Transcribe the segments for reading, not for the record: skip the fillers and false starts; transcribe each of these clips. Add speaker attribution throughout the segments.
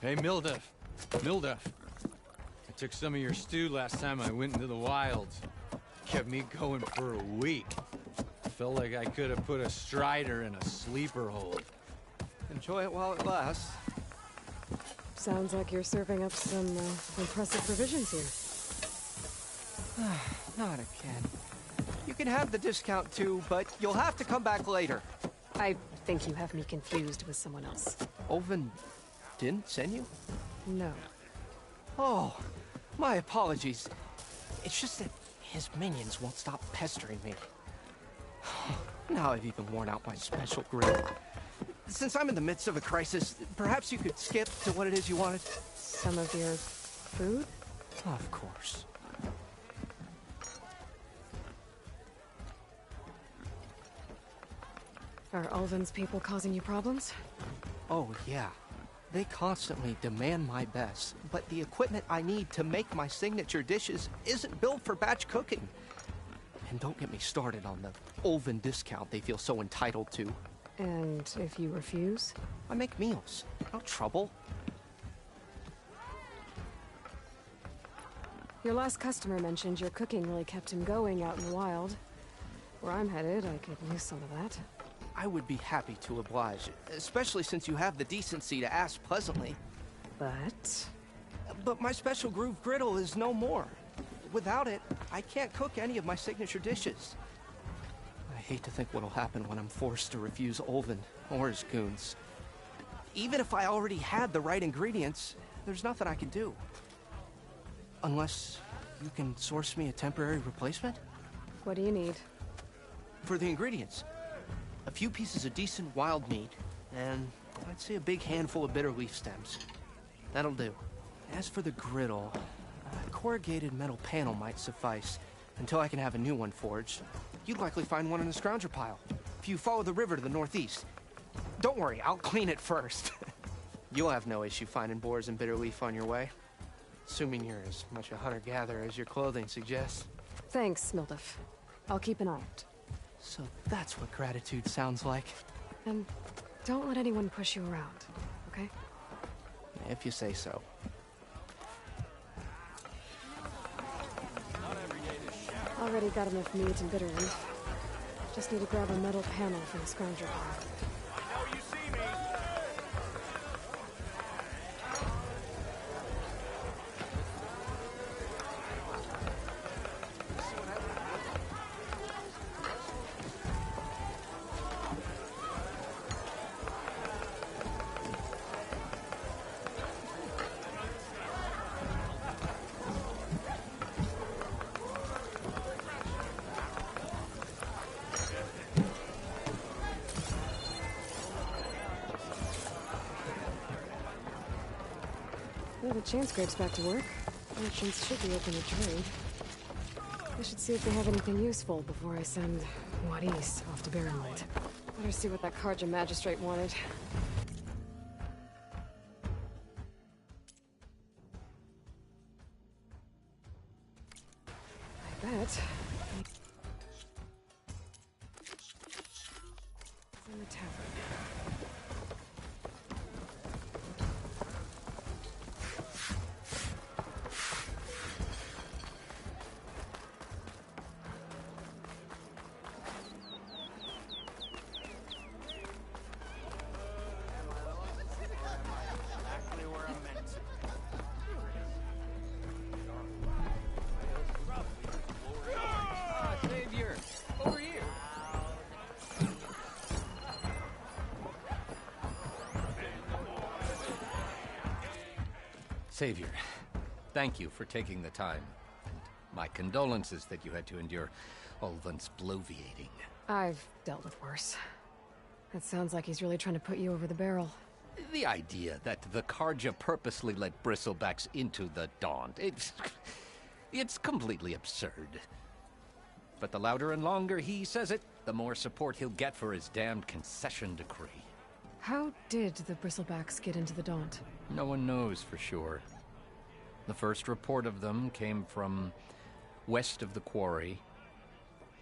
Speaker 1: Hey, Mildef. Mildef. I took some of your stew last time I went into the wilds. Kept me going for a week. Felt like I could have put a strider in a sleeper hold.
Speaker 2: Enjoy it while it lasts.
Speaker 3: Sounds like you're serving up some impressive provisions here.
Speaker 2: Not again. You can have the discount too, but you'll have to come back later.
Speaker 3: I think you have me confused with someone else.
Speaker 2: Olvin didn't send you?
Speaker 3: No.
Speaker 2: Oh, my apologies. It's just that his minions won't stop pestering me. Now I've even worn out my special grill. Since I'm in the midst of a crisis, perhaps you could skip to what it is you wanted?
Speaker 3: Some of your food?
Speaker 2: Of course.
Speaker 3: Are Ulvin's people causing you problems?
Speaker 2: Oh, yeah. They constantly demand my best, but the equipment I need to make my signature dishes isn't built for batch cooking. And don't get me started on the Ulvin discount they feel so entitled to.
Speaker 3: And if you refuse?
Speaker 2: I make meals. No trouble.
Speaker 3: Your last customer mentioned your cooking really kept him going out in the wild. Where I'm headed, I could use some of that.
Speaker 2: I would be happy to oblige, especially since you have the decency to ask pleasantly. But my special groove griddle is no more. Without it, I can't cook any of my signature dishes. I hate to think what'll happen when I'm forced to refuse Ulvin or his goons. Even if I already had the right ingredients, there's nothing I can do. Unless you can source me a temporary replacement?
Speaker 3: What do you need?
Speaker 2: For the ingredients, a few pieces of decent wild meat, and I'd say a big handful of bitter leaf stems. That'll do. As for the griddle, a corrugated metal panel might suffice until I can have a new one forged. You'd likely find one in the scrounger pile, if you follow the river to the northeast. Don't worry, I'll clean it first. You'll have no issue finding boars and bitter leaf on your way. Assuming you're as much a hunter-gatherer as your clothing suggests.
Speaker 3: Thanks, Mildef. I'll keep an eye out.
Speaker 2: So that's what gratitude sounds like.
Speaker 3: And don't let anyone push you around, okay?
Speaker 2: If you say so.
Speaker 3: Already got enough meat and bitter leaf. Just need to grab a metal panel from the scrounger pile.
Speaker 4: I know you see me.
Speaker 3: Well, the chance scrape's back to work. Merchants should be open to trade. I should see if they have anything useful before I send Wadis off to Barrenwood. Better see what that Carja magistrate wanted. I bet. It's in the tavern.
Speaker 1: Savior, over here. Savior, thank you for taking the time. And my condolences that you had to endure Ulvin's bloviating.
Speaker 3: I've dealt with worse. It sounds like he's really trying to put you over the barrel.
Speaker 1: The idea that the Carja purposely let bristlebacks into the Daunt, it's completely absurd. But the louder and longer he says it, the more support he'll get for his damned concession decree.
Speaker 3: How did the Bristlebacks get into the Daunt?
Speaker 1: No one knows for sure. The first report of them came from west of the quarry.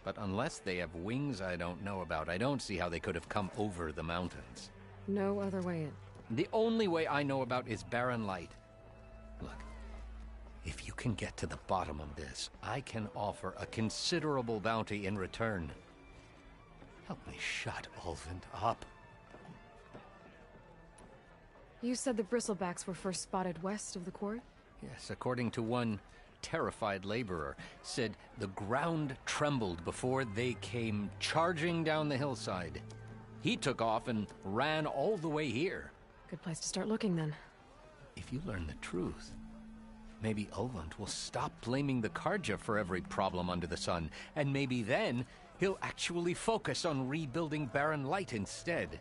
Speaker 1: But unless they have wings I don't know about, I don't see how they could have come over the mountains.
Speaker 3: No other way in.
Speaker 1: The only way I know about is Barren Light. Look, if you can get to the bottom of this, I can offer a considerable bounty in return. Help me shut Ulvund up.
Speaker 3: You said the bristlebacks were first spotted west of the court?
Speaker 1: Yes, according to one terrified laborer, said the ground trembled before they came charging down the hillside. He took off and ran all the way here.
Speaker 3: Good place to start looking, then.
Speaker 1: If you learn the truth, maybe Ulvund will stop blaming the Karja for every problem under the sun, and maybe then he'll actually focus on rebuilding Barren Light instead.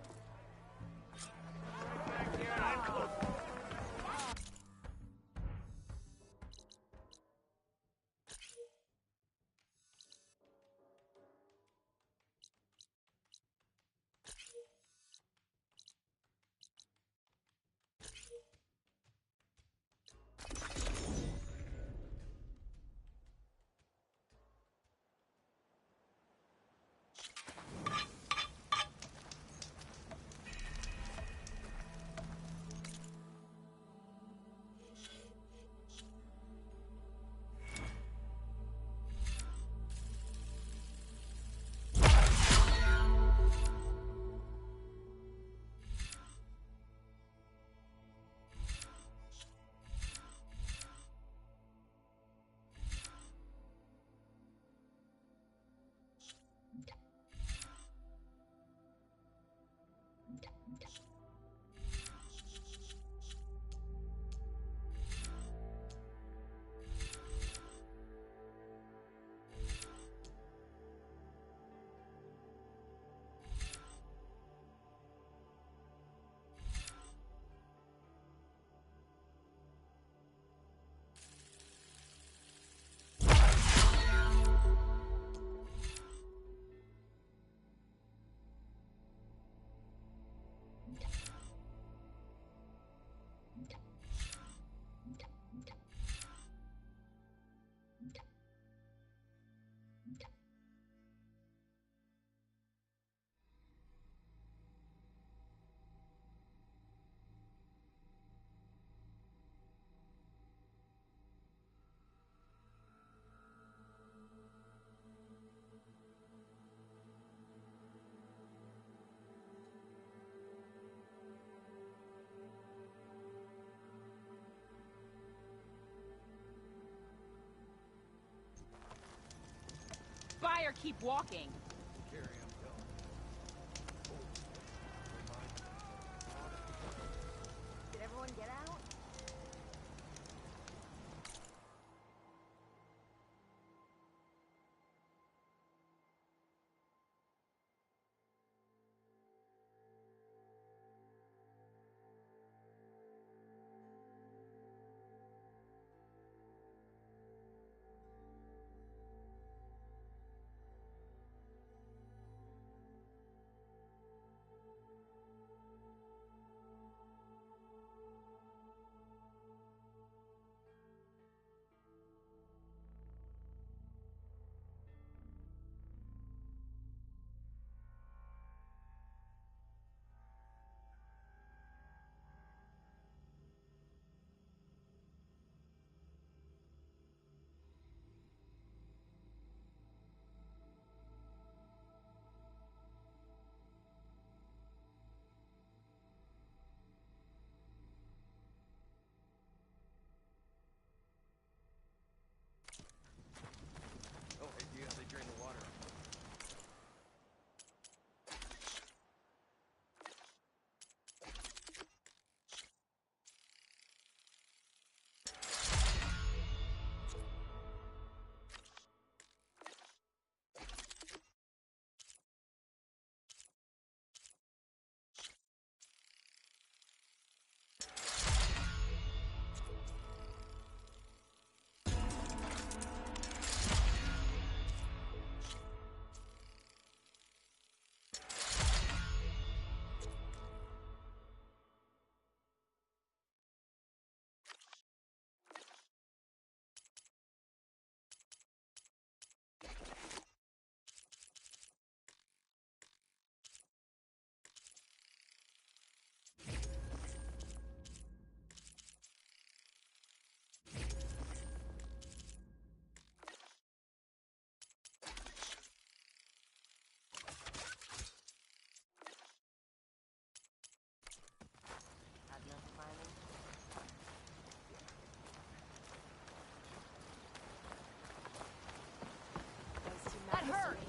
Speaker 5: Buyer, keep walking. Did everyone get out?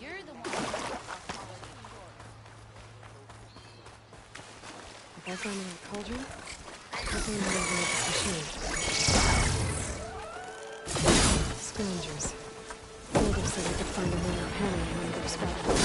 Speaker 5: You're the one.
Speaker 3: If I find another cauldron, hopefully I'm gonna make this machine. Scavengers. Builder said I could find a minor panel in one of their scrap piles.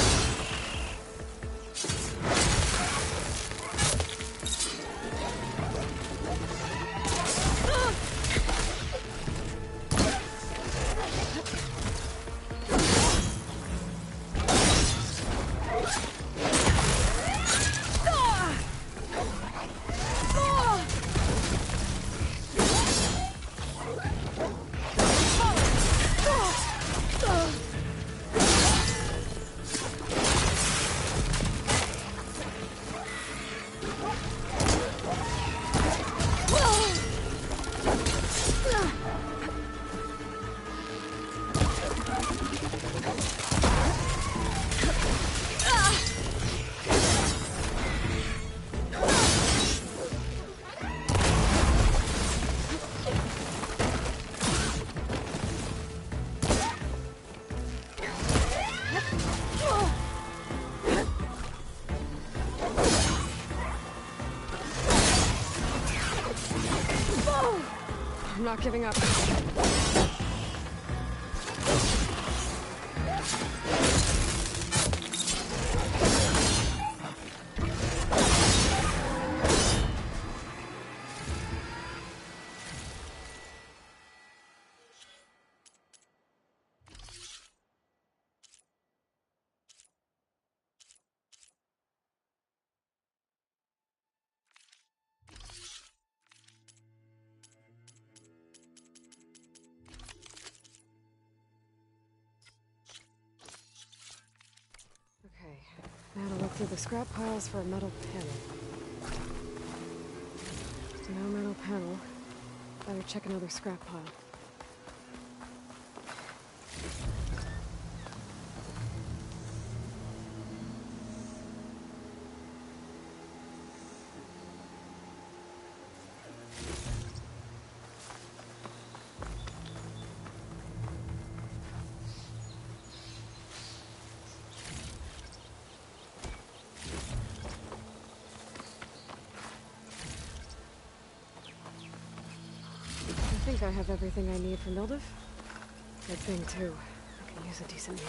Speaker 3: I'm not giving up. Okay, now to look through the scrap piles for a metal panel. No metal panel. Better check another scrap pile. I think I have everything I need for Mildiv. Good thing, too. I can use a decent meal.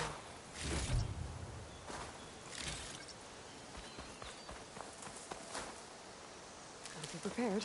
Speaker 3: Gotta be prepared.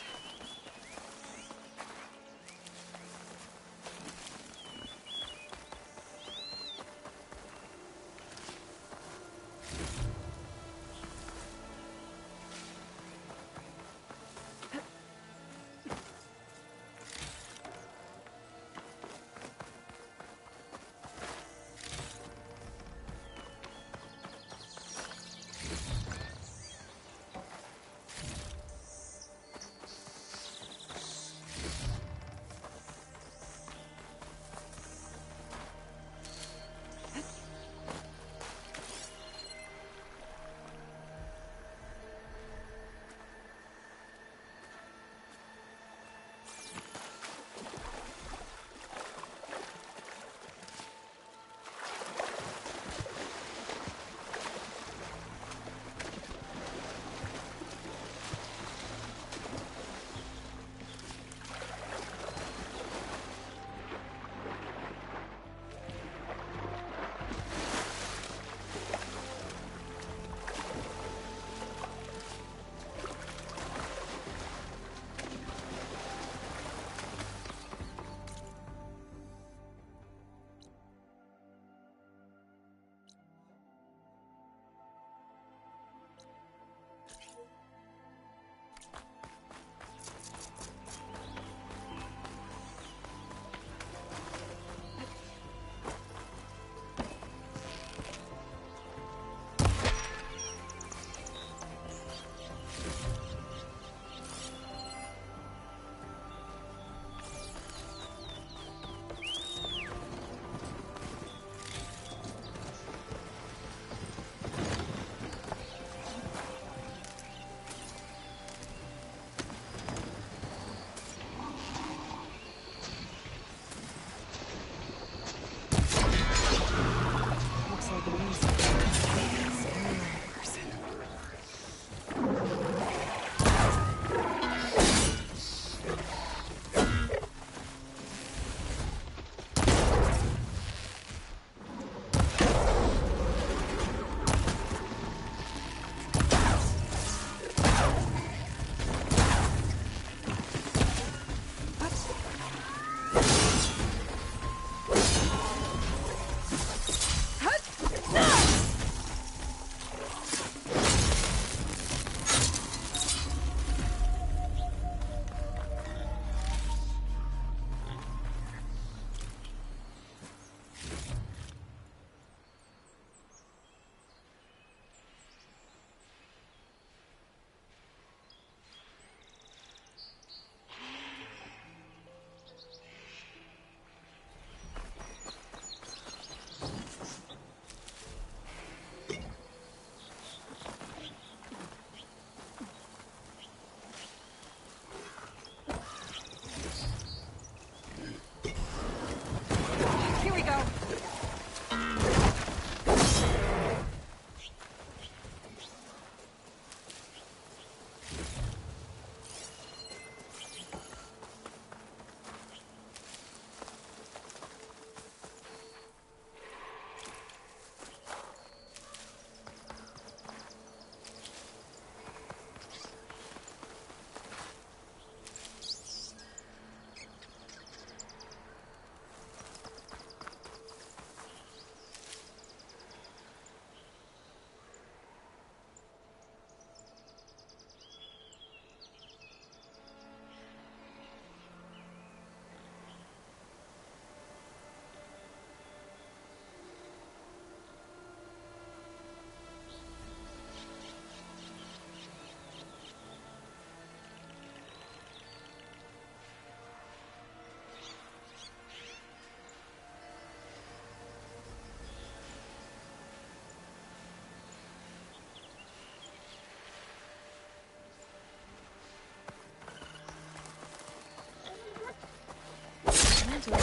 Speaker 3: So I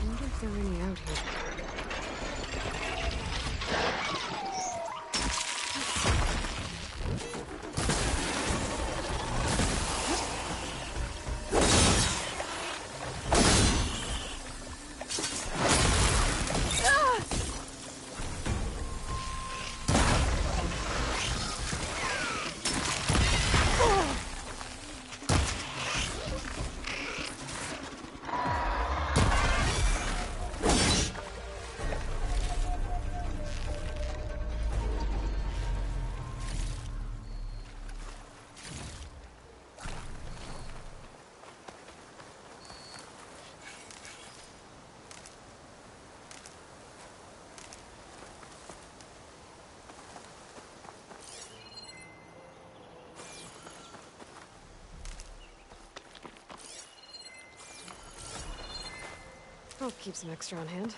Speaker 3: wonder if there are any out here. I'll keep some extra on hand.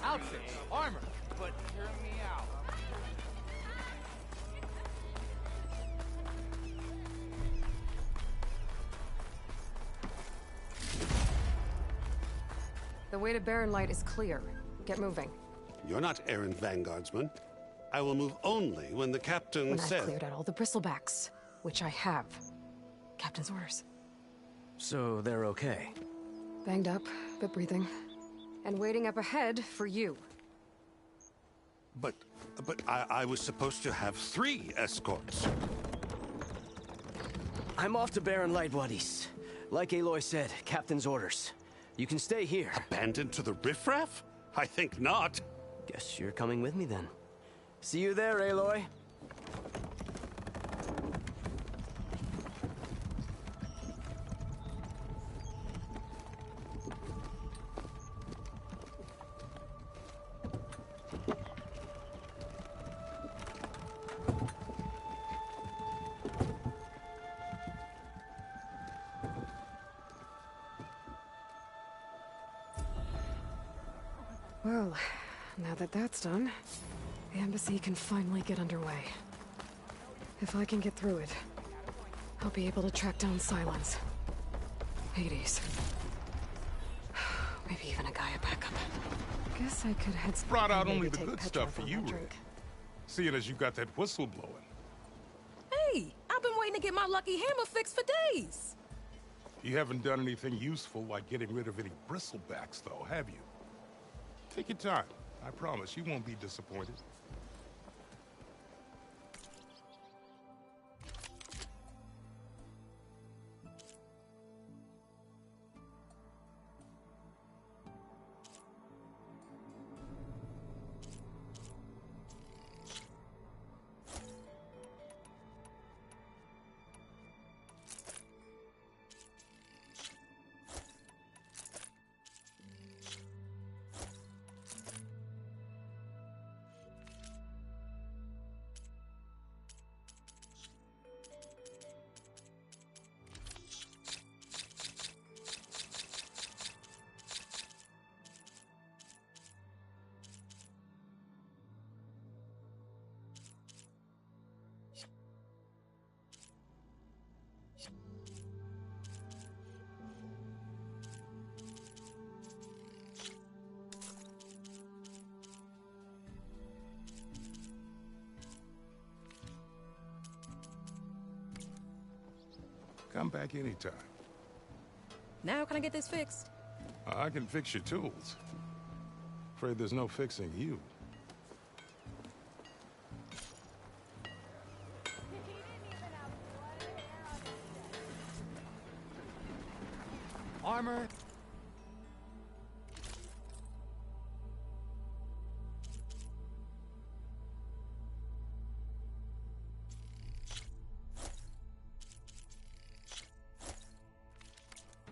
Speaker 4: Outfits, armor, but hear me out.
Speaker 3: The way to Barren Light is clear. Get moving.
Speaker 6: You're not errand vanguardsman. I will move only when the captain
Speaker 3: When
Speaker 6: says...
Speaker 3: I've cleared out all the bristlebacks, which I have. Captain's orders.
Speaker 2: So they're okay.
Speaker 3: Banged up, but breathing. And waiting up ahead for you.
Speaker 6: But I was supposed to have 3 escorts.
Speaker 2: I'm off to Barren Light, Wadis. Like Aloy said, Captain's orders. You can stay here.
Speaker 6: Abandoned to the riffraff? I think not.
Speaker 2: Guess you're coming with me then. See you there, Aloy.
Speaker 3: Well, now that that's done, the embassy can finally get underway. If I can get through it, I'll be able to track down Sylens. Hades. Maybe even a Gaia backup. Guess I could head
Speaker 4: Brought out
Speaker 3: maybe
Speaker 4: only the
Speaker 3: take
Speaker 4: good
Speaker 3: Petra
Speaker 4: stuff for
Speaker 3: on
Speaker 4: you,
Speaker 3: that
Speaker 4: Rick.
Speaker 3: drink.
Speaker 4: Seeing as you got that whistle blowing.
Speaker 7: Hey, I've been waiting to get my lucky hammer fixed for days.
Speaker 4: You haven't done anything useful like getting rid of any bristlebacks, though, have you? Take your time. I promise you won't be disappointed. Come back anytime.
Speaker 7: Now can I get this fixed?
Speaker 4: I can fix your tools. Afraid there's no fixing you.
Speaker 2: Armor.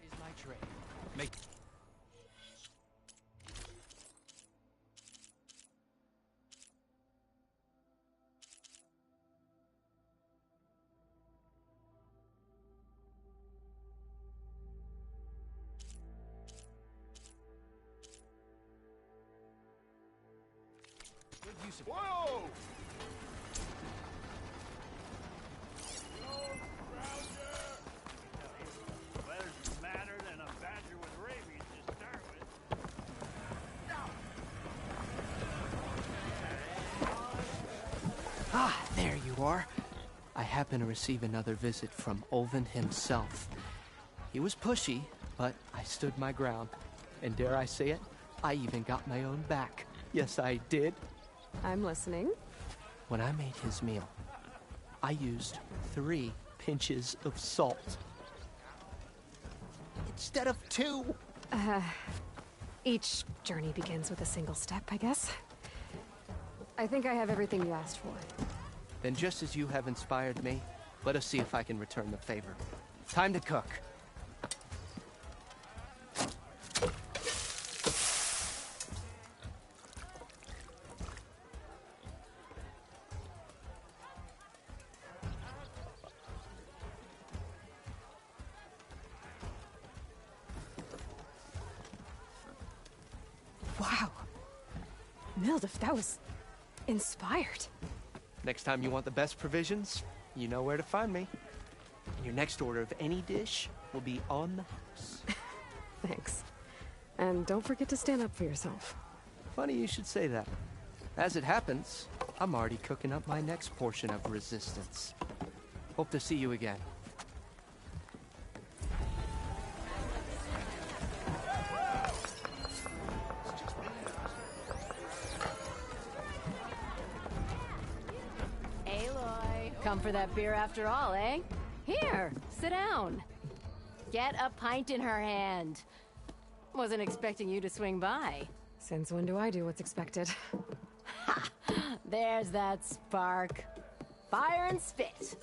Speaker 2: Is my trade. Make. Good use of.
Speaker 4: Whoa!
Speaker 8: Weather's madder than a badger with rabies to start with.
Speaker 2: Ah, there you are. I happen to receive another visit from Olvin himself. He was pushy, but I stood my ground. And dare I say it, I even got my own back. Yes, I did.
Speaker 3: I'm listening.
Speaker 2: When I made his meal, I used 3 pinches of salt. Instead of 2.
Speaker 3: Each journey begins with a single step, I guess. I think I have everything you asked for.
Speaker 2: Then just as you have inspired me, let us see if I can return the favor. Time to cook.
Speaker 3: Wow. Mildif, that was inspired.
Speaker 2: Next time you want the best provisions, you know where to find me. And your next order of any dish will be on the house.
Speaker 3: Thanks. And don't forget to stand up for yourself.
Speaker 2: Funny you should say that. As it happens, I'm already cooking up my next portion of resistance. Hope to see you again.
Speaker 9: Aloy, come for that beer after all, eh? Here, sit down. Get a pint in her hand. Wasn't expecting you to swing by.
Speaker 3: Since when do I do what's expected?
Speaker 9: Ha! There's that spark. Fire and spit.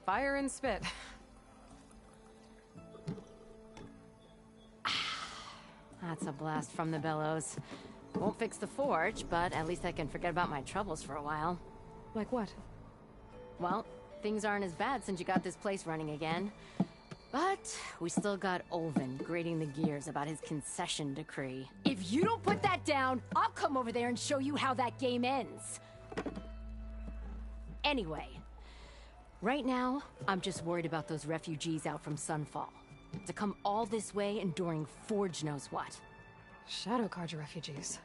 Speaker 3: Fire and spit.
Speaker 9: That's a blast from the bellows. Won't fix the forge, but at least I can forget about my troubles for a while.
Speaker 3: Like what?
Speaker 9: Well, things aren't as bad since you got this place running again. But we still got Olvin grating the gears about his concession decree. If you don't put that down, I'll come over there and show you how that game ends. Anyway, right now, I'm just worried about those refugees out from Sunfall. To come all this way enduring Forge knows what.
Speaker 3: Shadow Carja refugees.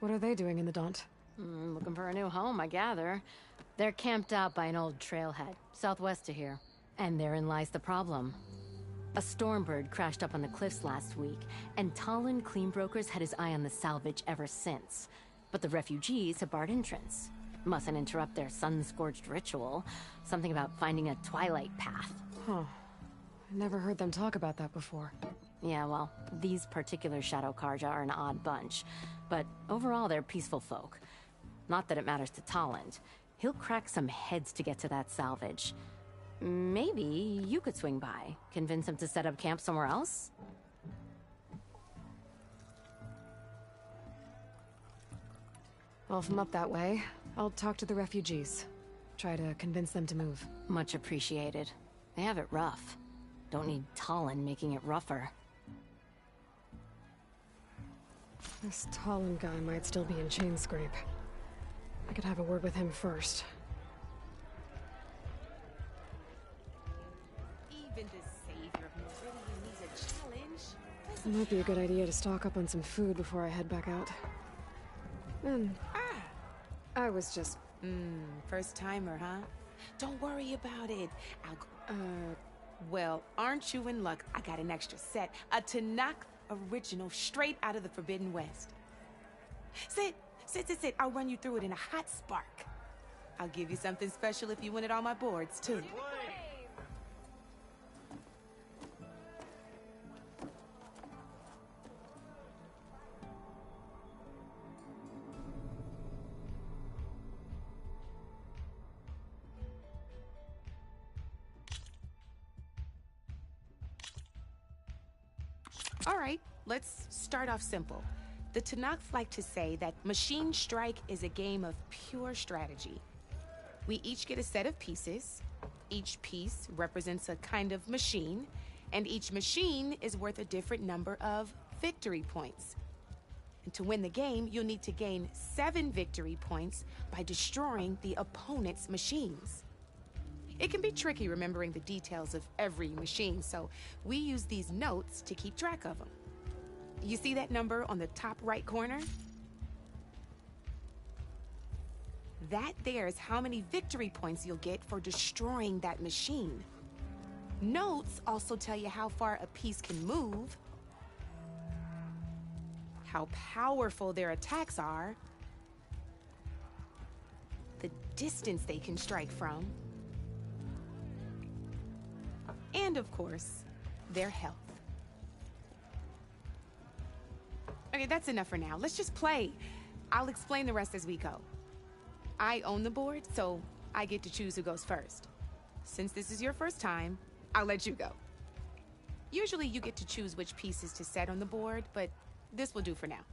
Speaker 3: What are they doing in the Daunt?
Speaker 9: Looking for a new home, I gather. They're camped out by an old trailhead, southwest of here. And therein lies the problem. A Stormbird crashed up on the cliffs last week, and Talon Cleanbrokers had his eye on the salvage ever since. But the refugees have barred entrance. Mustn't interrupt their sun-scorched ritual. Something about finding a twilight path.
Speaker 3: Huh. I never heard them talk about that before.
Speaker 9: Yeah, well, these particular Shadow Carja are an odd bunch. But overall, they're peaceful folk. Not that it matters to Talon. He'll crack some heads to get to that salvage. Maybe you could swing by, convince him to set up camp somewhere else?
Speaker 3: Well, if I'm up that way, I'll talk to the refugees. Try to convince them to move.
Speaker 9: Much appreciated. They have it rough. Don't need Talon making it rougher.
Speaker 3: This Talon guy might still be in Chainscrape. I could have a word with him first.
Speaker 5: Even the savior of Meridian needs a challenge.
Speaker 3: It might be a good idea to stock up on some food before I head back out. And I was just
Speaker 10: First timer, huh? Don't worry about it. I'll go. Well, aren't you in luck? I got an extra set. A Tanakh original straight out of the Forbidden West. Sit. I'll run you through it in a hot spark. I'll give you something special if you win at all my boards, too. All right, let's start off simple. The Tanakhs like to say that Machine Strike is a game of pure strategy. We each get a set of pieces. Each piece represents a kind of machine, and each machine is worth a different number of victory points. And to win the game, you'll need to gain 7 victory points by destroying the opponent's machines. It can be tricky remembering the details of every machine, so we use these notes to keep track of them. You see that number on the top right corner? That there is how many victory points you'll get for destroying that machine. Notes also tell you how far a piece can move, how powerful their attacks are, the distance they can strike from, and of course, their health. Okay, that's enough for now. Let's just play. I'll explain the rest as we go. I own the board, so I get to choose who goes first. Since this is your first time, I'll let you go. Usually you get to choose which pieces to set on the board, but this will do for now.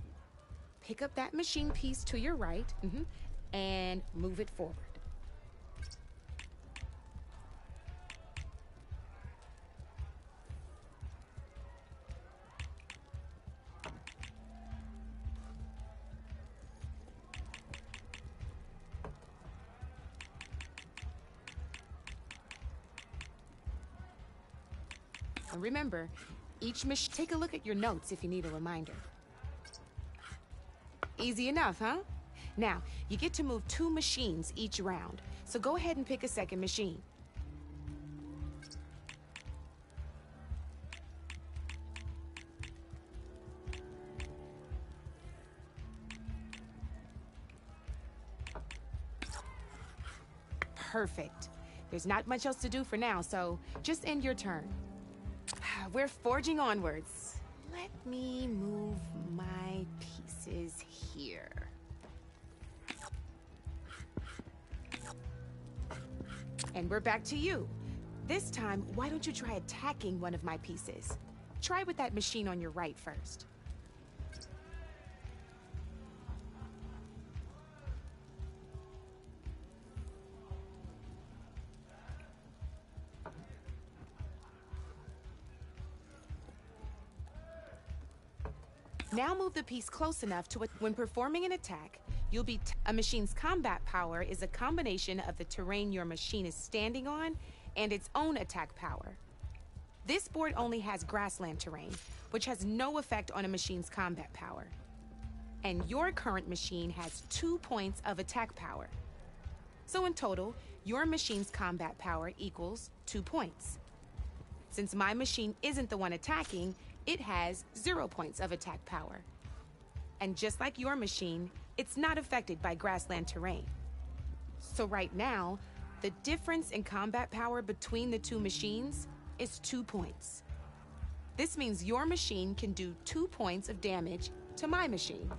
Speaker 10: Pick up that machine piece to your right, and move it forward. And remember, take a look at your notes if you need a reminder. Easy enough, huh? Now, you get to move 2 machines each round, so go ahead and pick a second machine. Perfect. There's not much else to do for now, so just end your turn. We're forging onwards. Let me move my pieces here. And we're back to you. This time, why don't you try attacking one of my pieces? Try with that machine on your right first. Now move the piece close enough to it. When performing an attack, you'll be a machine's combat power is a combination of the terrain your machine is standing on and its own attack power. This board only has grassland terrain, which has no effect on a machine's combat power. And your current machine has 2 points of attack power. So in total, your machine's combat power equals 2 points. Since my machine isn't the one attacking, it has 0 points of attack power. And just like your machine, it's not affected by grassland terrain. So right now, the difference in combat power between the 2 machines is 2 points. This means your machine can do 2 points of damage to my machine.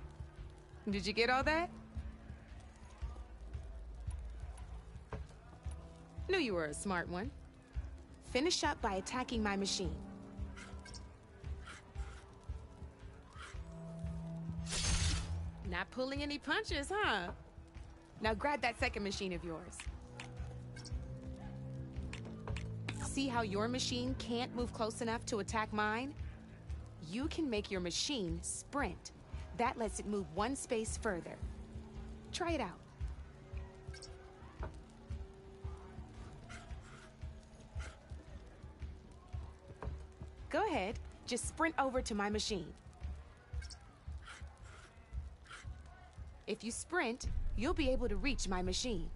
Speaker 10: Did you get all that? Knew you were a smart one. Finish up by attacking my machine. Not pulling any punches, huh? Now grab that second machine of yours. See how your machine can't move close enough to attack mine? You can make your machine sprint. That lets it move 1 space further. Try it out. Go ahead, just sprint over to my machine. If you sprint, you'll be able to reach my machine.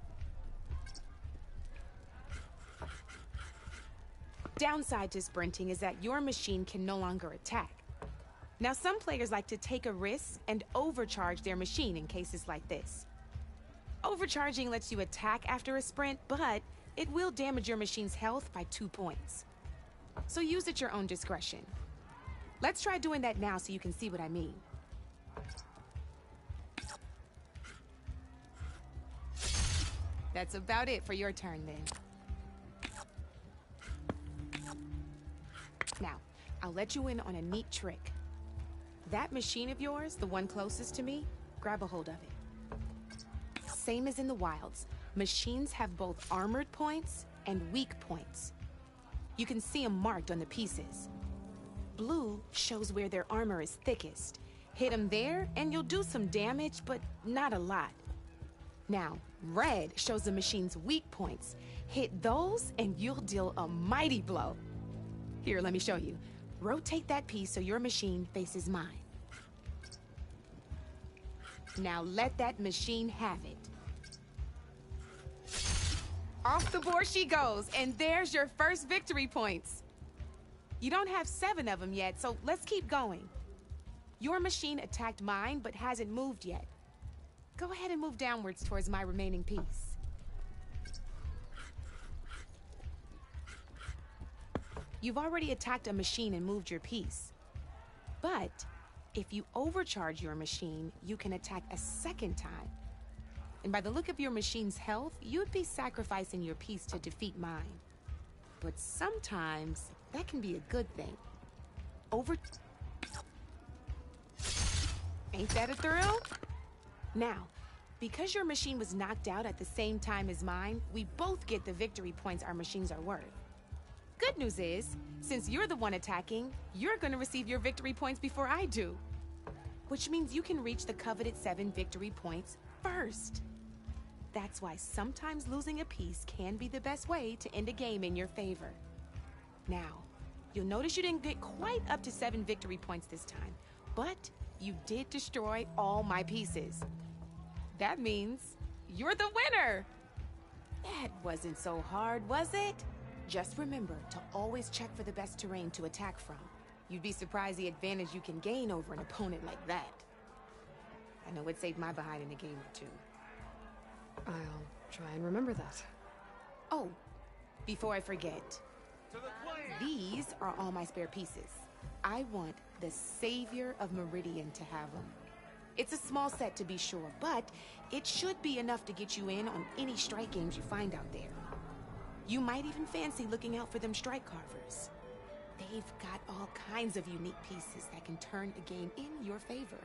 Speaker 10: Downside to sprinting is that your machine can no longer attack. Now, some players like to take a risk and overcharge their machine in cases like this. Overcharging lets you attack after a sprint, but it will damage your machine's health by 2 points. So use at your own discretion. Let's try doing that now so you can see what I mean. That's about it for your turn then. Now, I'll let you in on a neat trick. That machine of yours, the one closest to me, grab a hold of it. Same as in the wilds, machines have both armored points and weak points. You can see them marked on the pieces. Blue shows where their armor is thickest. Hit them there and you'll do some damage, but not a lot. Now, red shows the machine's weak points. Hit those and you'll deal a mighty blow. Here, let me show you. Rotate that piece so your machine faces mine. Now let that machine have it. Off the board she goes, and there's your first victory points. You don't have 7 of them yet, so let's keep going. Your machine attacked mine, but hasn't moved yet. Go ahead and move downwards towards my remaining piece. You've already attacked a machine and moved your piece. But if you overcharge your machine, you can attack a second time. And by the look of your machine's health, you'd be sacrificing your piece to defeat mine. But sometimes that can be a good thing. Ain't that a thrill? Now, because your machine was knocked out at the same time as mine, we both get the victory points our machines are worth. Good news is, since you're the one attacking, you're gonna receive your victory points before I do. Which means you can reach the coveted 7 victory points first. That's why sometimes losing a piece can be the best way to end a game in your favor. Now, you'll notice you didn't get quite up to 7 victory points this time, but you did destroy all my pieces. That means you're the winner! That wasn't so hard, was it? Just remember to always check for the best terrain to attack from. You'd be surprised the advantage you can gain over an opponent like that. I know it saved my behind in a game or 2.
Speaker 3: I'll try and remember that.
Speaker 10: Oh, before I forget, these are all my spare pieces. I want the Savior of Meridian to have them. It's a small set to be sure, but it should be enough to get you in on any strike games you find out there. You might even fancy looking out for them strike carvers. They've got all kinds of unique pieces that can turn a game in your favor,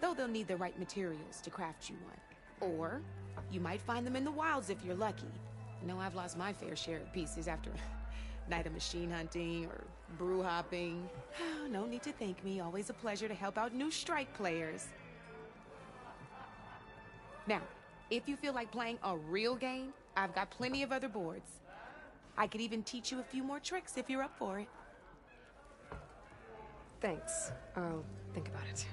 Speaker 10: though they'll need the right materials to craft you one. Or you might find them in the wilds if you're lucky. I know I've lost my fair share of pieces after a night of machine hunting or brew hopping. No need to thank me. Always a pleasure to help out new strike players. Now, if you feel like playing a real game, I've got plenty of other boards. I could even teach you a few more tricks if you're up for it.
Speaker 3: Thanks. I'll think about it.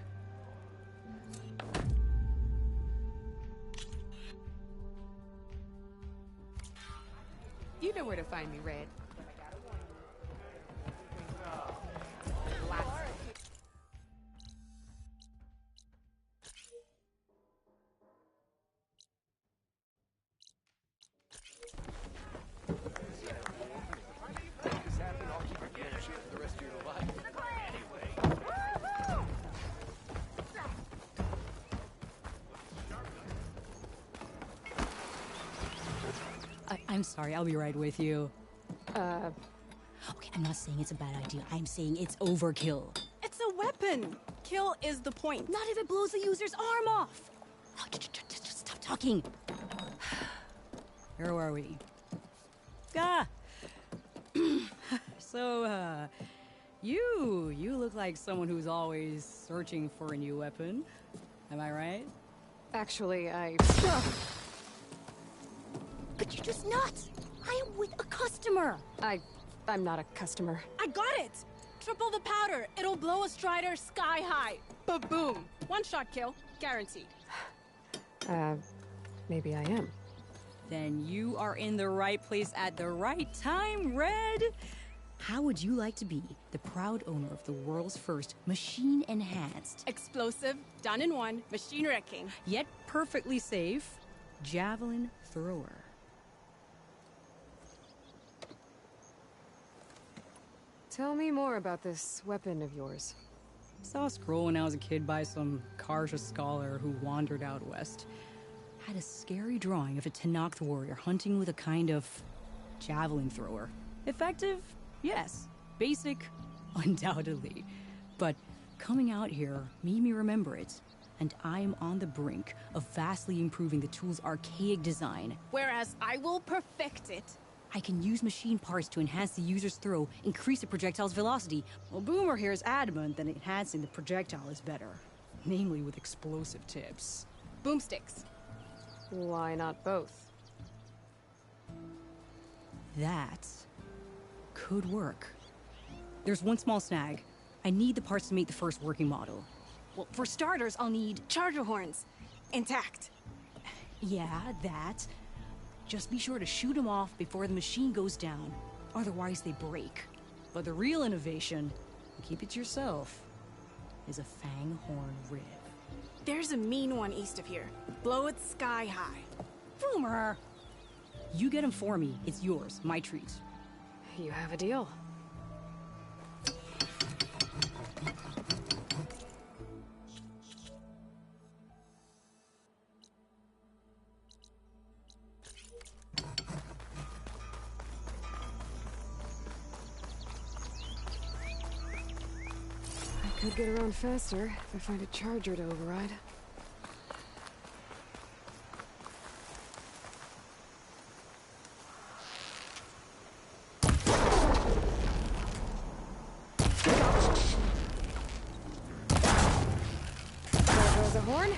Speaker 10: You know where to find me, Red.
Speaker 11: I'm sorry, I'll be right with you.
Speaker 12: Okay, I'm not saying it's a bad idea. I'm saying it's overkill.
Speaker 13: It's a weapon! Kill is the point.
Speaker 12: Not if it blows the user's arm off! Oh, just stop talking.
Speaker 11: Where are we? So, you look like someone who's always searching for a new weapon. Am I right?
Speaker 3: Actually,
Speaker 12: But you're just nuts! I am with a customer!
Speaker 3: I'm not a customer.
Speaker 13: I got it! Triple the powder. It'll blow a Strider sky high. Ba-boom. One shot kill. Guaranteed.
Speaker 3: maybe I am.
Speaker 11: Then you are in the right place at the right time, Red!
Speaker 12: How would you like to be the proud owner of the world's first machine-enhanced,
Speaker 13: Explosive, done in one, machine wrecking.
Speaker 11: Yet perfectly safe, javelin thrower?
Speaker 3: Tell me more about this weapon of yours.
Speaker 11: Saw a scroll when I was a kid by some Karja scholar who wandered out west. Had a scary drawing of a Tenakth warrior hunting with a kind of javelin thrower. Effective? Yes. Basic? Undoubtedly. But coming out here made me remember it. And I'm on the brink of vastly improving the tool's archaic design.
Speaker 13: Whereas I will perfect it.
Speaker 12: I can use machine parts to enhance the user's throw, increase the projectile's velocity.
Speaker 11: Well, Boomer here is adamant that enhancing the projectile is better. Namely with explosive tips.
Speaker 13: Boomsticks.
Speaker 3: Why not both?
Speaker 11: That could work. There's one small snag. I need the parts to make the first working model.
Speaker 13: Well, for starters, I'll need charger horns. Intact.
Speaker 12: Yeah, that. Just be sure to shoot them off before the machine goes down. Otherwise, they break.
Speaker 11: But the real innovation, keep it to yourself, is a fanghorn rib.
Speaker 13: There's a mean one east of here. Blow it sky high.
Speaker 11: Boomer! You get him for me. It's yours. My treat.
Speaker 3: You have a deal. I could get around faster if I find a charger to override. There goes a horn.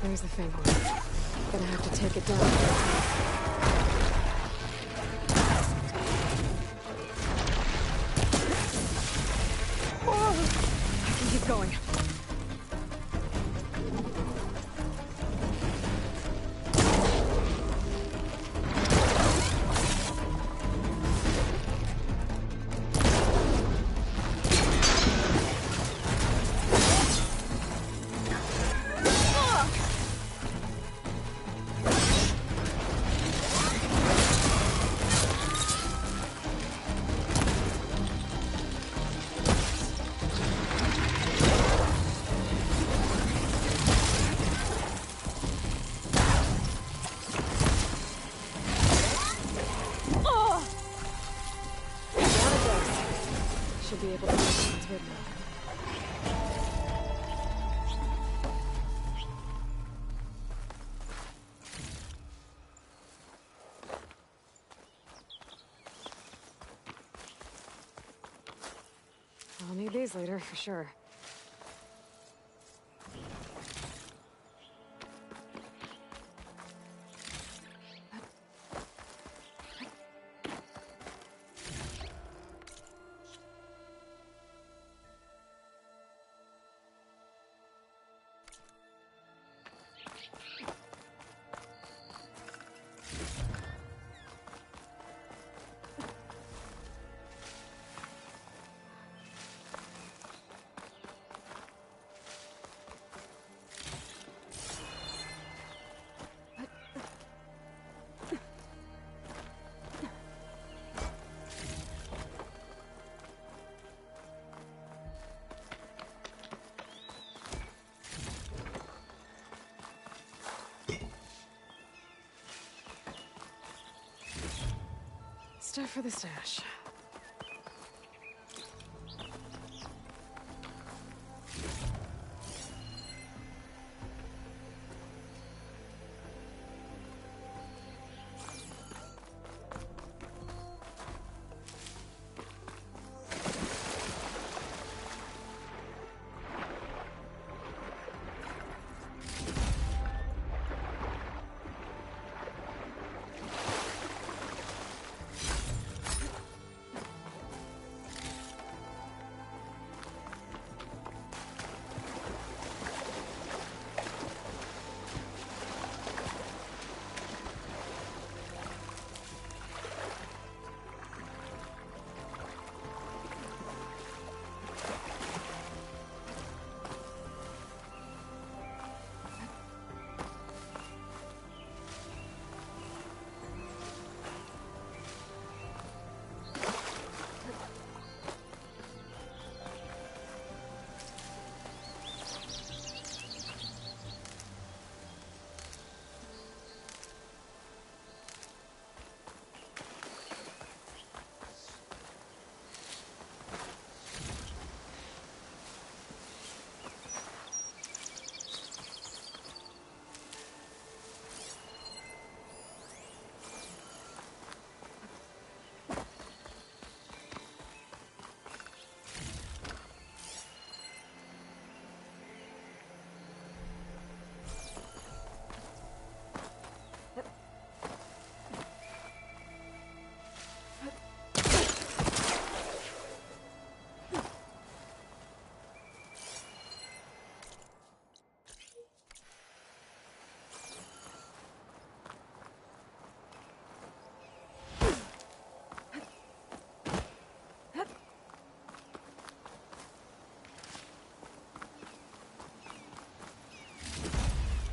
Speaker 3: There's the faint one. Gonna have to take it down. I can keep going. Should be able to make it good now. I'll need these later, for sure. Stuff for the stash.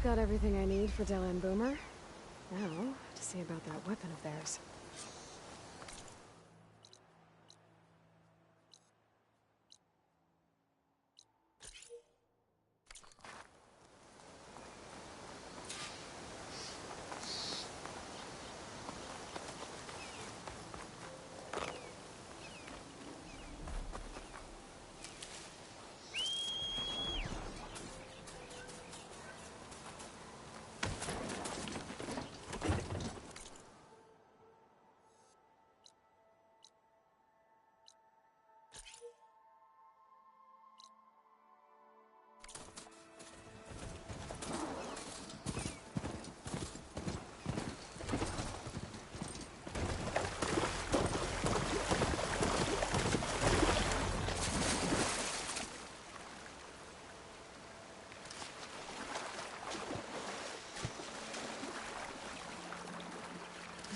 Speaker 3: got everything I need for Della and Boomer. Now, to see about that weapon of theirs.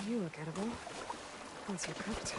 Speaker 3: You look edible. Once you're cooked.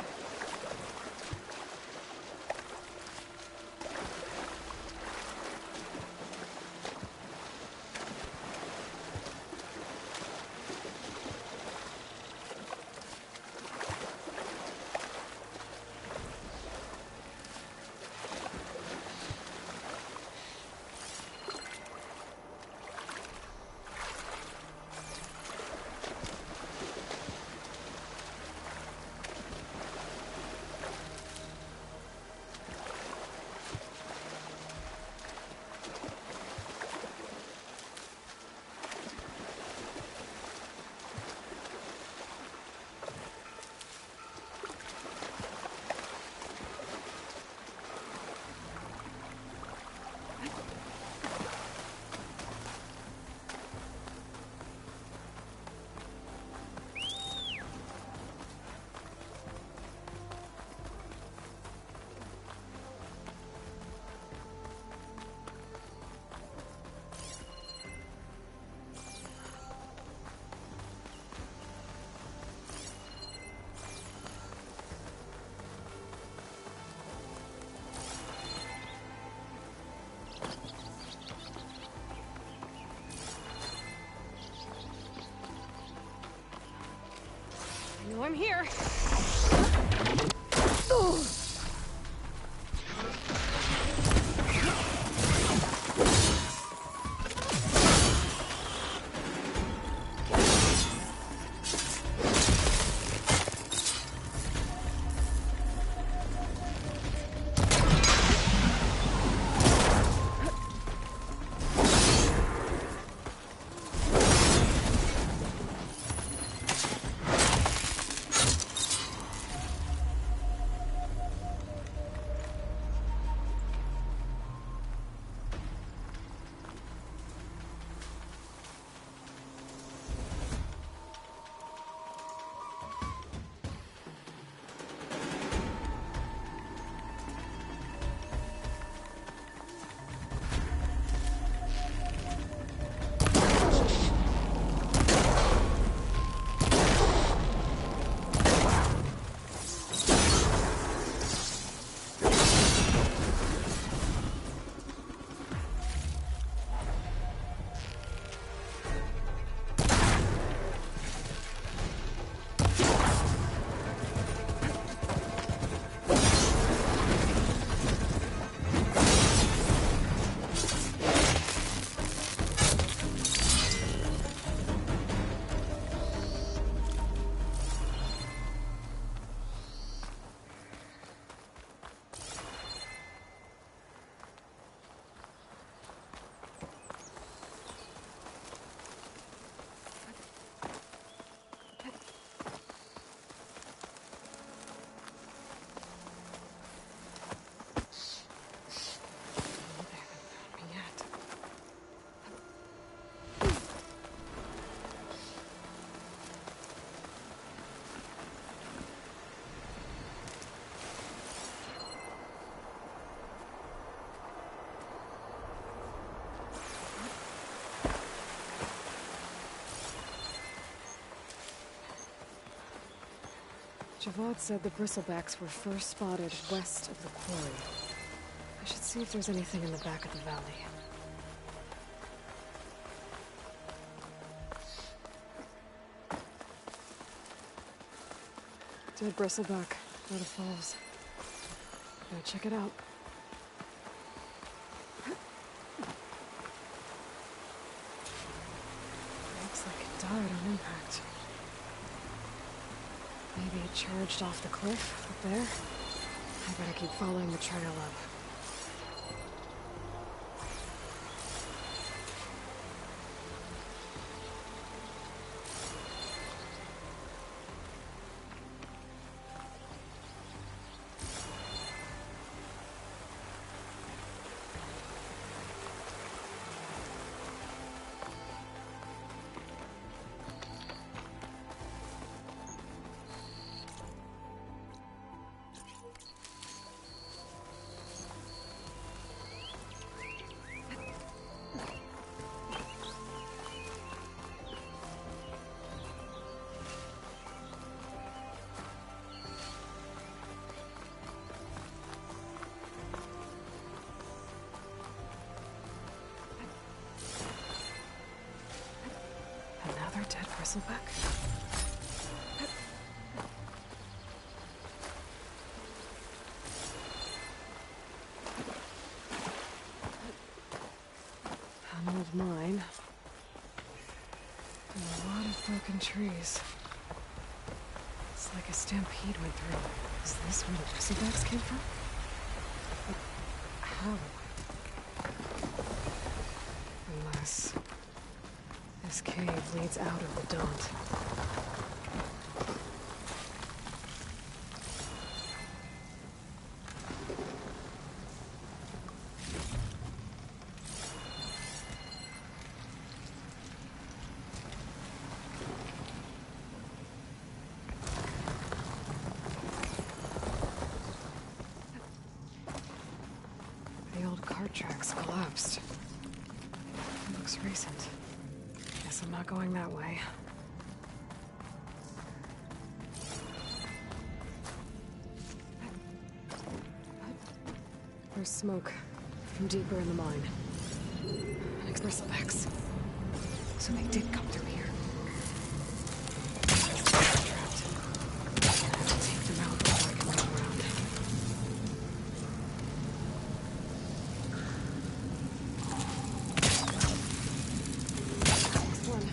Speaker 3: I know I'm here. Ooh. Javad said the bristlebacks were first spotted west of the quarry. I should see if there's anything in the back of the valley. Dead bristleback. Where the falls. Gotta check it out. Looks like it died on impact. Maybe it charged off the cliff up there. I better keep following the trail up. Another dead bristleback? An old mine. And a lot of broken trees. It's like a stampede went through. Is this where the bristlebacks came from? But how? Unless this cave leads out of the Daunt. The old cart tracks collapsed. It looks recent. Guess I'm not going that way. There's smoke from deeper in the mine. Like bristlebacks. So they did come through here. Trapped. I have to take them out before I can run around. Next one.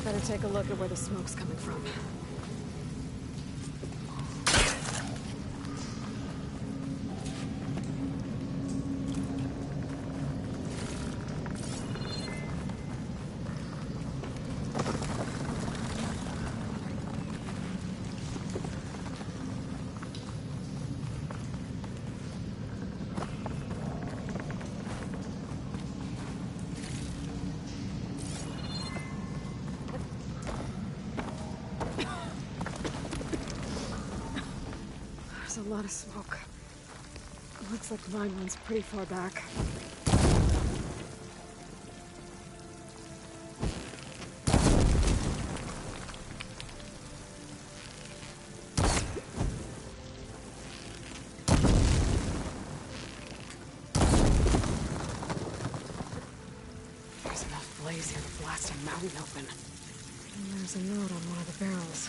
Speaker 3: Better take a look at where the smoke's coming from. There's a lot of smoke. Looks like the mine runs pretty far back. There's enough blaze here to blast a mountain open. And there's a note on one of the barrels.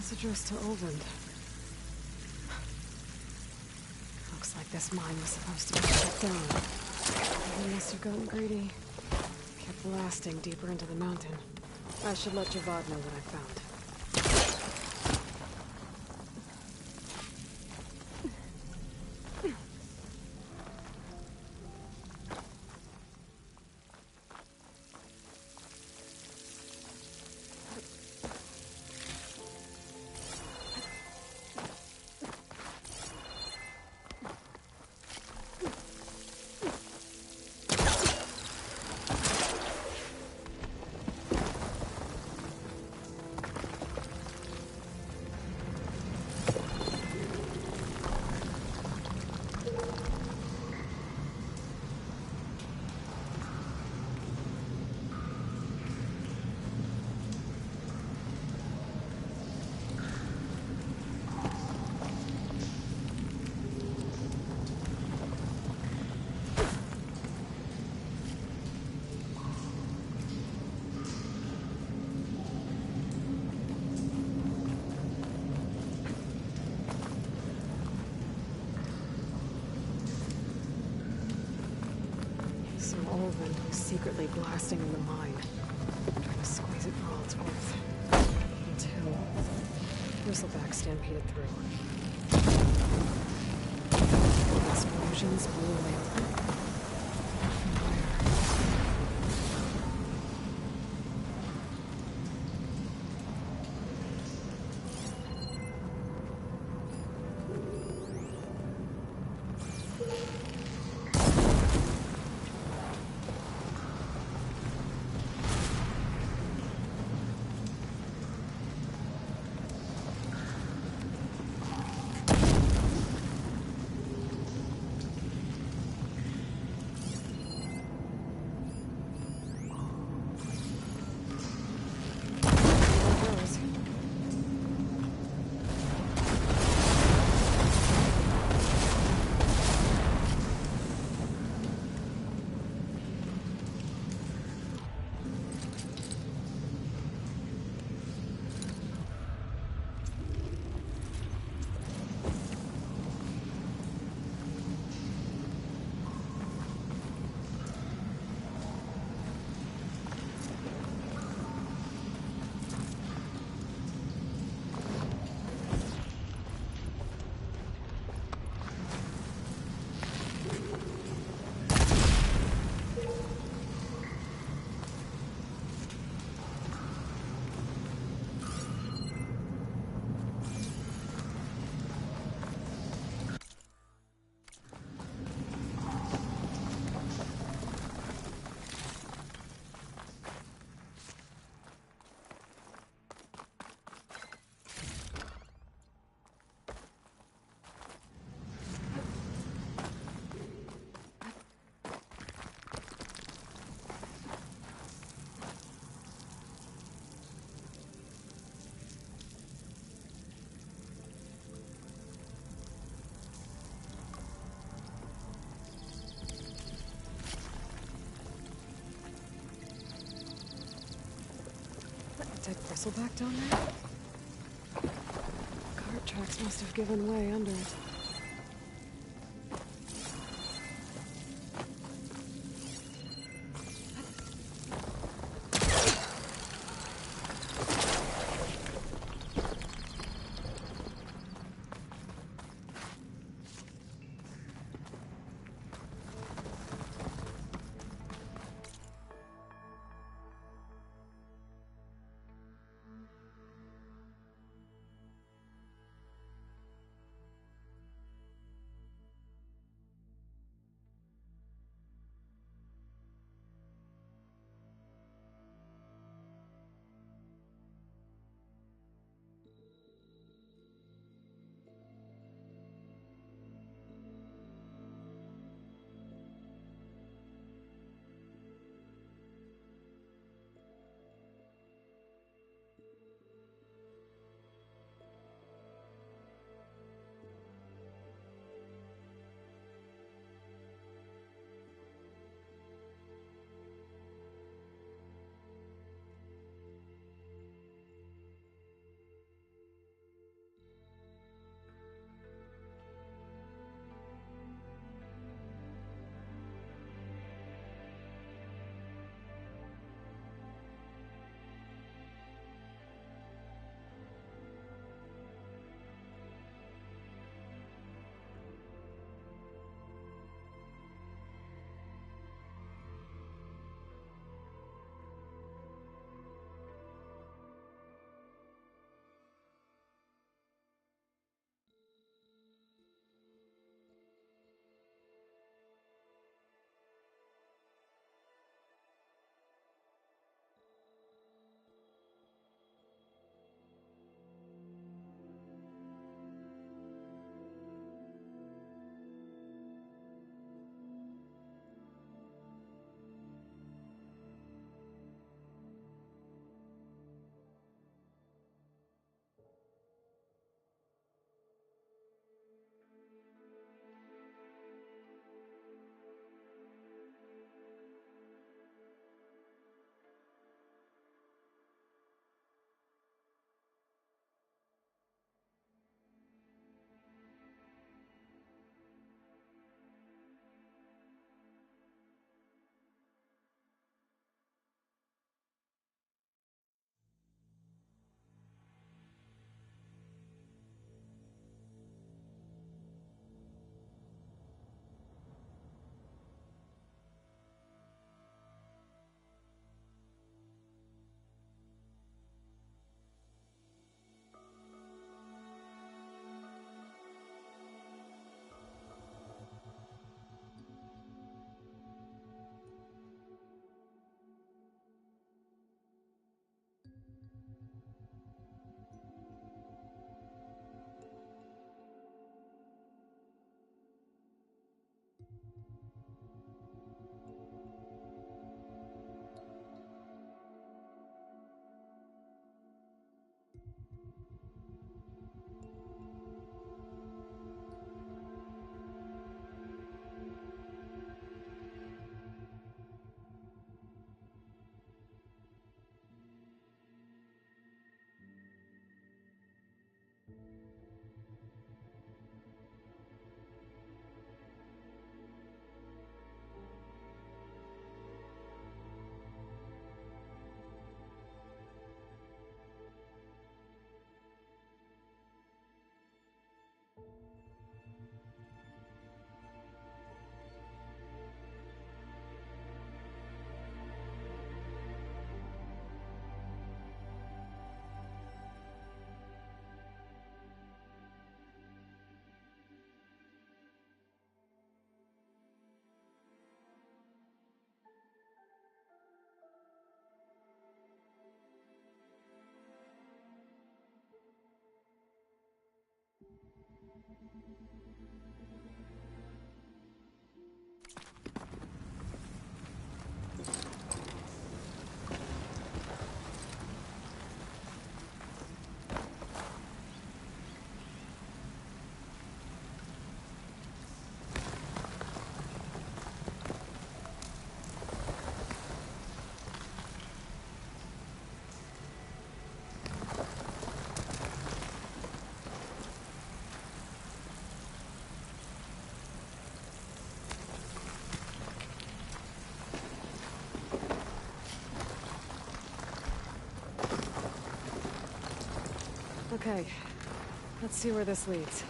Speaker 3: It's addressed to Olvend. Looks like this mine was supposed to be shut down. He must have gotten greedy. Kept blasting deeper into the mountain. I should let Javad know what I found. So Olvend was secretly blasting in the mine, trying to squeeze it for all it's worth. Until Bristleback stampeded through. Explosions blew away open. Dead Bristleback down there? Cart tracks must have given way under it. Okay, let's see where this leads.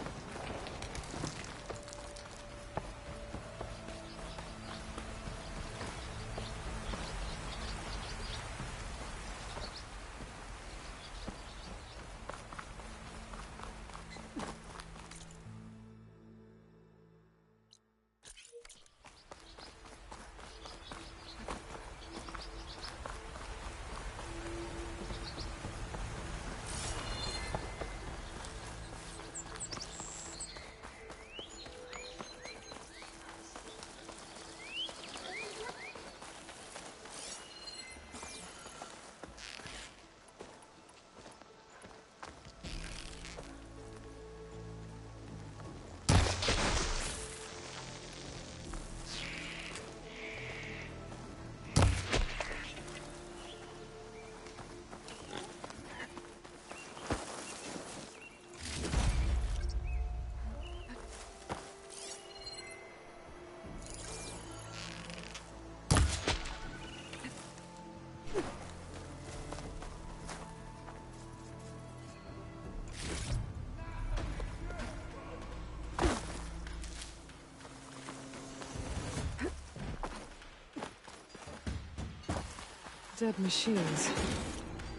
Speaker 3: Dead machines.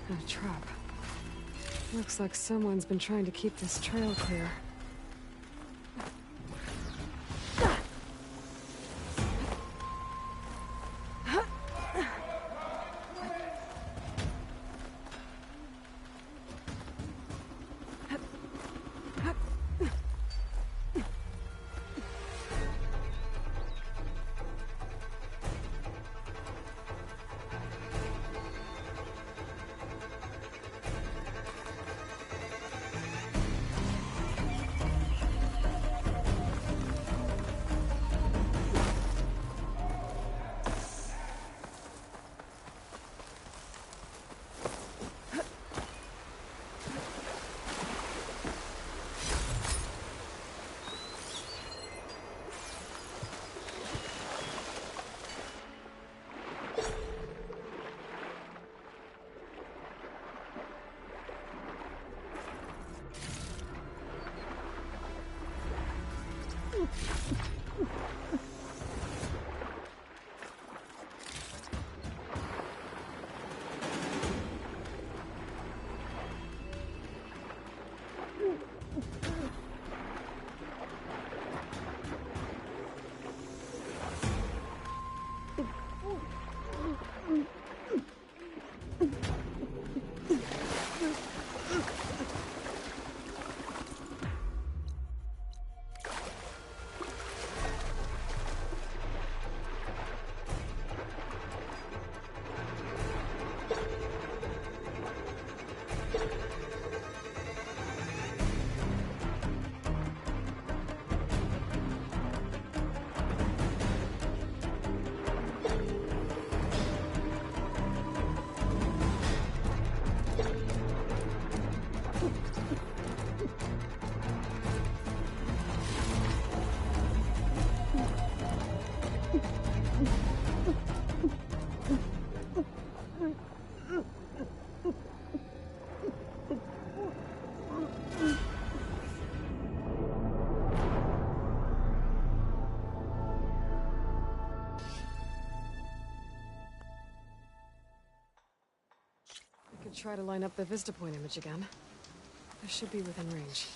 Speaker 3: And a trap. Looks like someone's been trying to keep this trail clear. Try to line up the Vista Point image again. This should be within range.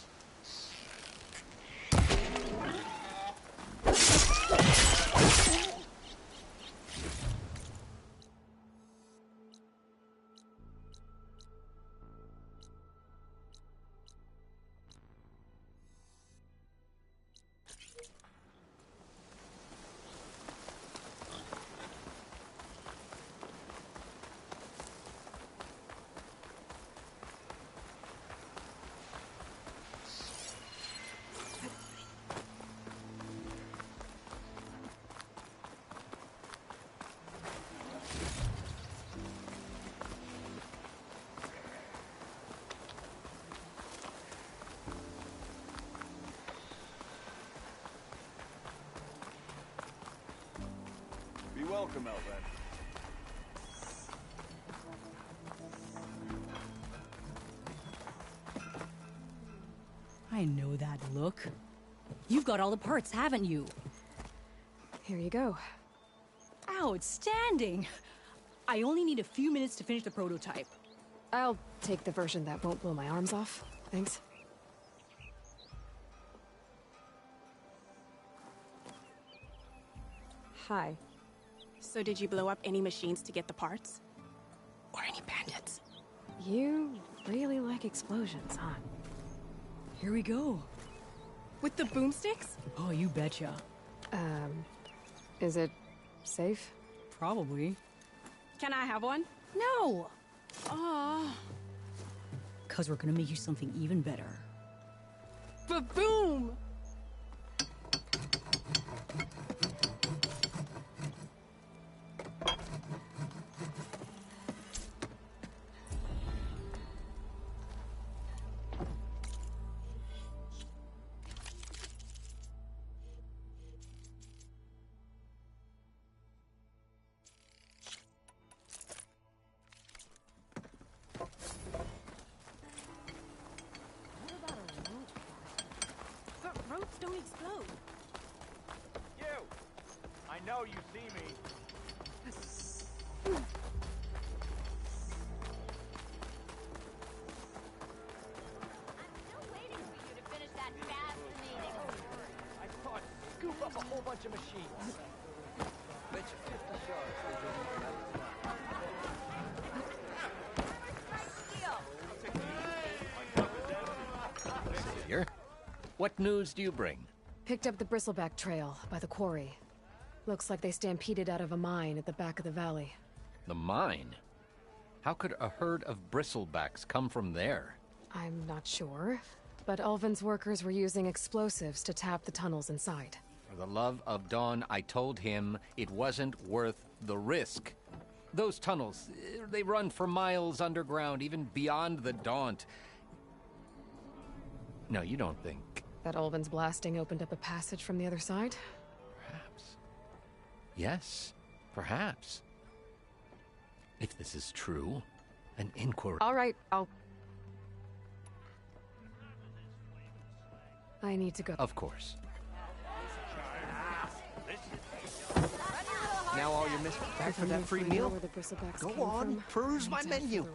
Speaker 14: smoke him out, then.
Speaker 11: I know that look. You've got all the parts, haven't you?
Speaker 3: Here you go.
Speaker 11: Outstanding! I only need a few minutes to finish the prototype.
Speaker 3: I'll take the version that won't blow my arms off. Thanks. Hi.
Speaker 10: So did you blow up any machines to get the parts? Or any bandits?
Speaker 3: You really like explosions, huh?
Speaker 11: Here we go.
Speaker 10: With the boomsticks?
Speaker 11: Oh, you betcha.
Speaker 3: Is it safe?
Speaker 11: Probably.
Speaker 10: Can I have one? No! Aw.
Speaker 11: 'Cause we're gonna make you something even better.
Speaker 10: Ba-boom!
Speaker 13: Ropes don't explode.
Speaker 14: You! I know you see me. I thought scoop up a whole bunch of machines. Bet you 50 shards they don't
Speaker 1: Savior, what news do you bring?
Speaker 3: Picked up the Bristleback Trail by the quarry. Looks like they stampeded out of a mine at the back of the valley.
Speaker 1: The mine? How could a herd of bristlebacks come from there?
Speaker 3: I'm not sure, but Ulvin's workers were using explosives to tap the tunnels inside.
Speaker 1: For the love of Dawn, I told him it wasn't worth the risk. Those tunnels, they run for miles underground, even beyond the Daunt. No, you don't think...
Speaker 3: That Ulvin's blasting opened up a passage from the other side?
Speaker 1: Perhaps. Yes, perhaps. If this is true, an inquiry...
Speaker 3: All right, I need to go.
Speaker 1: Of course.
Speaker 2: Now all your missing back for that free meal? Go on, peruse my menu.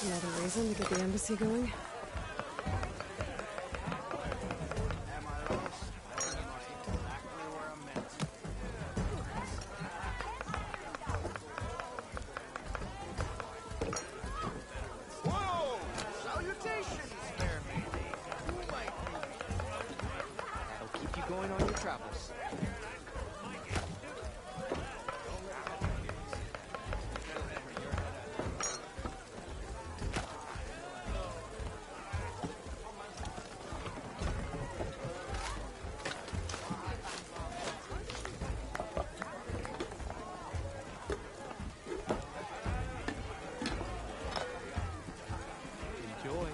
Speaker 3: Another reason to get the embassy going?
Speaker 14: Whoa! Salutations, fair lady. Who might you be?
Speaker 2: That'll keep you going on your travels. Enjoy.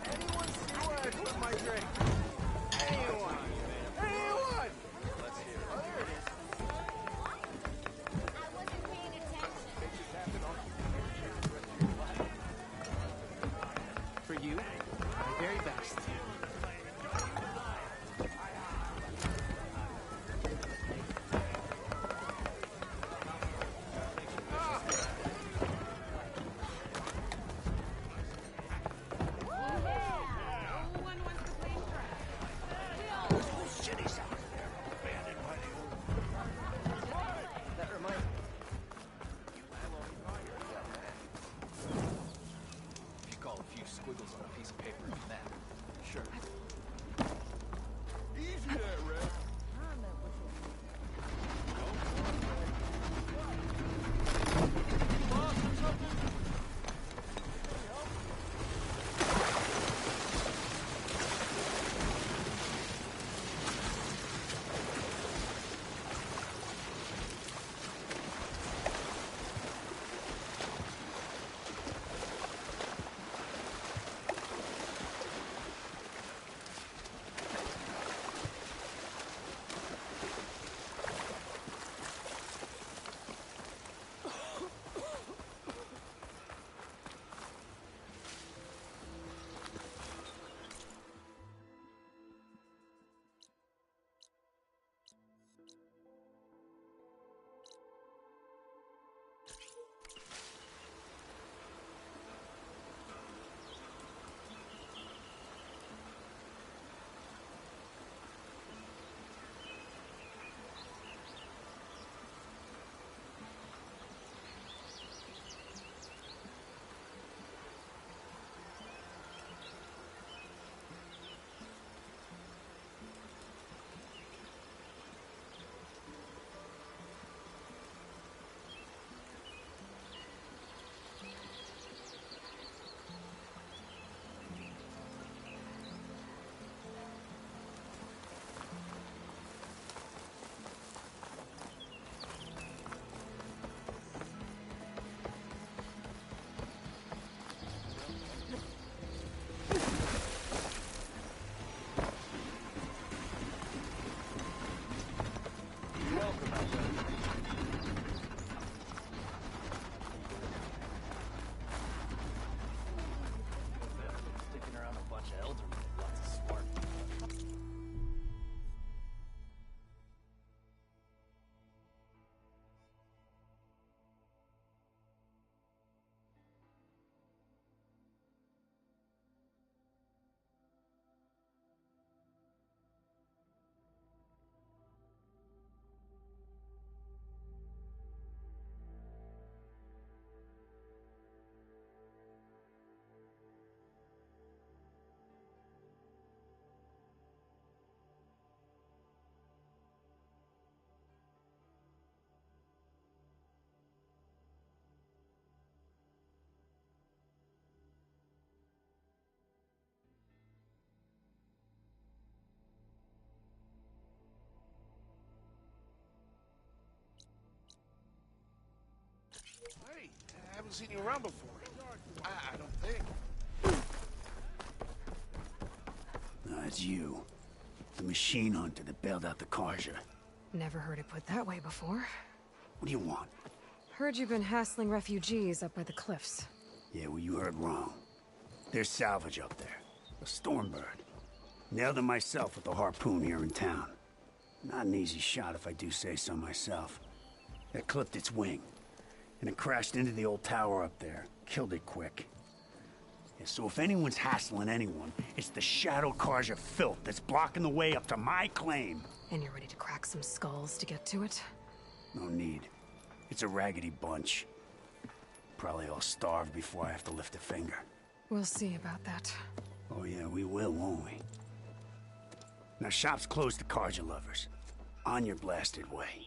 Speaker 14: Anyone see where I put my drink? Anyone? Anyone? Let's hear it. Oh, there it is.
Speaker 2: For you, my very best. That reminds me. If you call a few squiggles on a piece of paper a map, sure.
Speaker 14: Easy there, Red.
Speaker 15: Hey, I haven't seen you around before. I don't think.
Speaker 16: No, it's you. The machine hunter that bailed out the Carja.
Speaker 3: Never heard it put that way before.
Speaker 16: What do you want?
Speaker 3: Heard you've been hassling refugees up by the cliffs.
Speaker 16: Yeah, well, you heard wrong. There's salvage up there. A Stormbird. Nailed it myself with the harpoon here in town. Not an easy shot if I do say so myself. It clipped its wing, and it crashed into the old tower up there. Killed it quick. Yeah, so if anyone's hassling anyone, it's the Shadow Carja filth that's blocking the way up to my claim.
Speaker 3: And you're ready to crack some skulls to get to it?
Speaker 16: No need. It's a raggedy bunch. Probably all starved before I have to lift a finger.
Speaker 3: We'll see about that.
Speaker 16: Oh yeah, we will, won't we? Now shop's closed to Carja lovers. On your blasted way.